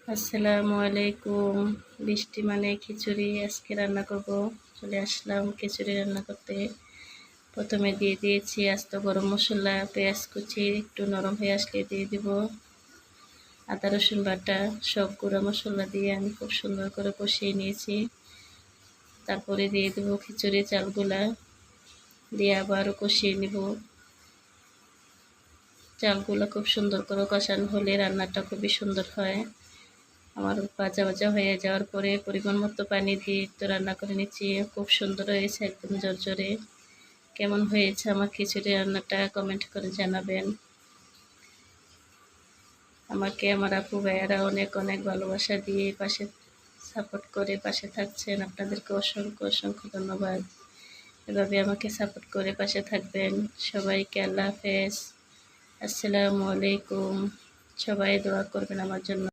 আসসালামু আলাইকুম। বৃষ্টি মানে খিচুড়ি আজকে রান্না করব। চলে আসলাম খিচুড়ি রান্না করতে। প্রথমে দিয়ে দিয়েছি আস্ত গরম মশলা, পেঁয়াজ কুচি একটু নরম হয়ে আসলে দিয়ে দিব আদা রসুন বাটা। সব গুঁড়া মশলা দিয়ে আমি খুব সুন্দর করে কষিয়ে নিয়েছি। তারপরে দিয়ে দেবো খিচুড়ি চালগুলা, দিয়ে আবারও কষিয়ে নিব। চালগুলো খুব সুন্দর করে কষানো হলে রান্নাটা খুবই সুন্দর হয়। আমার ভাজা ভাজা হয়ে যাওয়ার পরে পরিমাণ মতো পানি দিয়ে একটু রান্না করে নিচ্ছি। খুব সুন্দর হয়েছে, একদম ঝরঝরে। কেমন হয়েছে আমার খিচুড়ি রান্নাটা কমেন্ট করে জানাবেন। আমাকে আমার আপু ভাইয়ারা অনেক অনেক ভালোবাসা দিয়ে পাশে সাপোর্ট করে পাশে থাকছেন। আপনাদেরকে অসংখ্য অসংখ্য ধন্যবাদ। এভাবে আমাকে সাপোর্ট করে পাশে থাকবেন। সবাইকে আল্লাহ হাফেজ, আসসালামু আলাইকুম। সবাই দোয়া করবেন আমার জন্য।